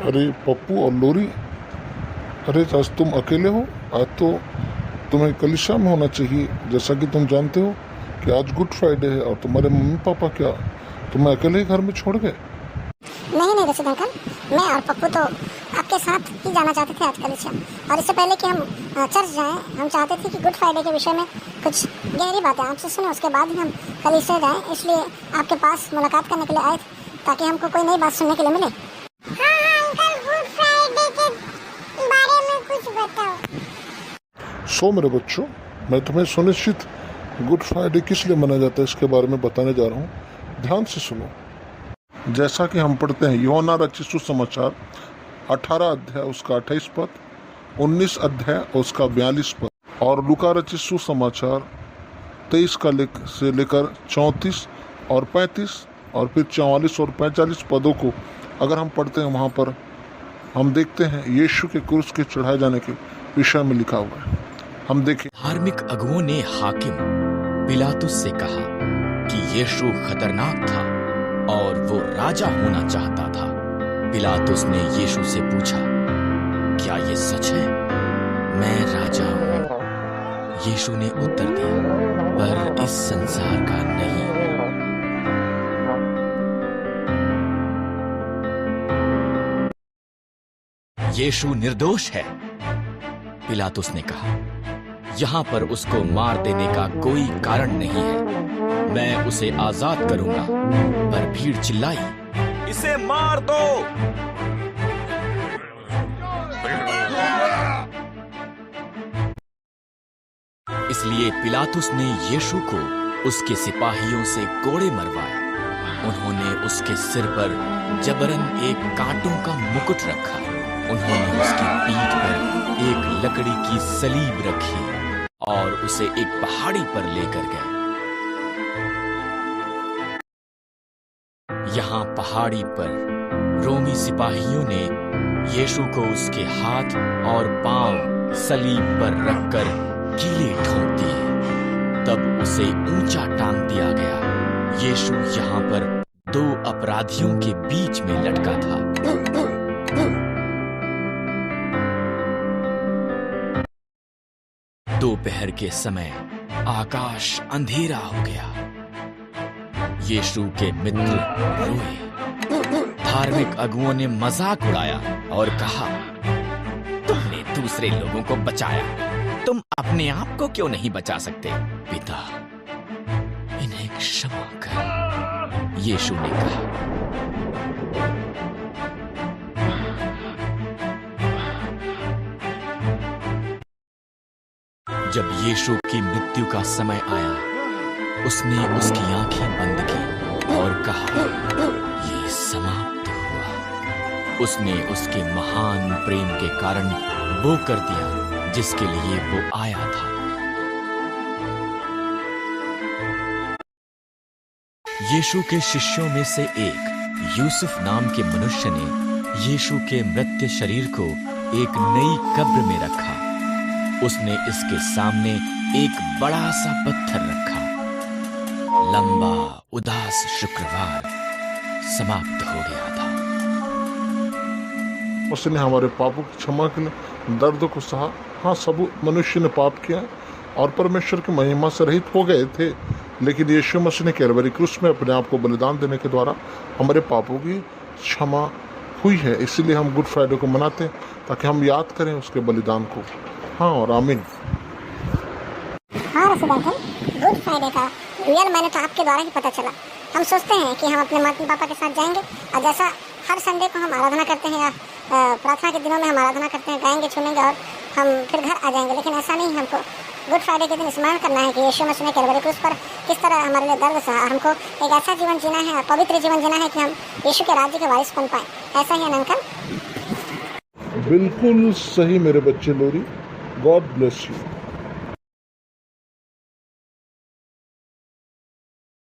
अरे पप्पू और लोरी, अरे आज तुम अकेले हो? आज तो तुम्हें कलीसिया में होना चाहिए। जैसा कि तुम जानते हो कि आज गुड फ्राइडे है और तुम्हारे मम्मी पापा क्या तुम्हें अकेले ही घर में छोड़ गए? नहीं रशीद अंकल, मैं और पप्पू तो आपके साथ ही जाना चाहते थे आज कलीसिया। और इससे पहले कि हम चर्च जाएं, हम चाहते थे कि गुड फ्राइडे के विषय में कुछ गहरी बातें आपसे सुने, उसके बाद ही हम कलीसिया जाएं। इसलिए आपके पास मुलाकात करने के लिए आए थे, ताकि हमको कोई नई बात सुनने के लिए मिले। हाँ अंकल, गुड फ्राइडे के बारे में कुछ बताओ। सो मेरे बच्चों, मैं तुम्हें सुनिश्चित गुड फ्राइडे किस लिए मनाया जाता है इसके बारे में बताने जा रहा हूँ। ध्यान से सुनो। जैसा कि हम पढ़ते हैं यूहन्ना रचित सुसमाचार 18 अध्याय उसका 28 पद, 19 अध्याय उसका 42 पद और लूका रचित सुसमाचार 23 से लेकर 34 और 35 और फिर 44 और 45 पदों को अगर हम पढ़ते हैं, वहाँ पर हम देखते हैं यीशु के क्रूस के चढ़ाए जाने के विषय में लिखा हुआ है। हम देखें, धार्मिक अगुओं ने हाकिम पिलातुस से कहा कि यीशु खतरनाक था और वो राजा होना चाहता था। पिलातुस ने यीशु से पूछा, क्या ये सच है, मैं राजा हूँ? यीशु ने उत्तर दिया, पर इस संसार का नहीं। यीशु निर्दोष है, पिलातुस ने कहा। यहाँ पर उसको मार देने का कोई कारण नहीं है। मैं उसे आजाद करूंगा। पर भीड़ चिल्लाई, इसे मार दो। इसलिए पिलातुस ने यीशु को उसके सिपाहियों से कोड़े मरवाए। उन्होंने उसके सिर पर जबरन एक कांटों का मुकुट रखा। उन्होंने उसकी पीठ पर एक लकड़ी की सलीब रखी और उसे एक पहाड़ी पर लेकर गए। यहाँ पहाड़ी पर रोमी सिपाहियों ने यीशु को उसके हाथ और पांव सलीब पर रखकर कीले ठोक दिए। तब उसे ऊंचा टांग दिया गया। यीशु यहाँ पर दो अपराधियों के बीच में लटका था। दोपहर के समय आकाश अंधेरा हो गया। यीशु के मित्र रोए। धार्मिक अगुओं ने मजाक उड़ाया और कहा, तुमने दूसरे लोगों को बचाया, तुम अपने आप को क्यों नहीं बचा सकते? पिता, इन्हें क्षमा कर, यीशु ने कहा। जब यीशु की मृत्यु का समय आया, उसने उसकी आंखें बंद की और कहा, ये समाप्त हुआ। उसने उसके महान प्रेम के कारण वो कर दिया जिसके लिए वो आया था। यीशु के शिष्यों में से एक यूसुफ नाम के मनुष्य ने यीशु के मृत शरीर को एक नई कब्र में रखा। उसने इसके सामने एक बड़ा सा पत्थर रखा। लंबा उदास शुक्रवार समाप्त हो गया था। उसने हमारे पापों की क्षमा के लिए दर्द को सहा। हाँ, सब मनुष्य ने पाप किया और परमेश्वर की महिमा से रहित हो गए थे, लेकिन यीशु मसीह ने कैलवरी क्रूस में अपने आप को बलिदान देने के द्वारा हमारे पापों की क्षमा हुई है। इसीलिए हम गुड फ्राइडे को मनाते हैं, ताकि हम याद करें उसके बलिदान को। हाँ और आमीन। हाँ रशीद अंकल, गुड फ्राइडे का रियल मैंने तो आपके द्वारा ही पता चला। हम सोचते हैं कि हम अपने मम्मी पापा के साथ जाएंगे, और जैसा हर संडे को हम आराधना करते हैं या प्रार्थना के दिनों में हम आराधना करते हैं, गाएंगे, सुनेंगे और हम फिर घर आ जाएंगे। लेकिन ऐसा नहीं, हमको गुड फ्राइडे के दिन स्मरण करना है कि यीशु मसीह ने कैलवरी क्रूस पर किस तरह हमारे लिए दर्द सहा। हमको एक ऐसा जीवन जीना है, पवित्र जीवन जीना है कि हम यीशु के राज्य के वारिस बन पाए। ऐसा ही है ना अंकल? बिल्कुल सही मेरे बच्चे लोरी। God bless you.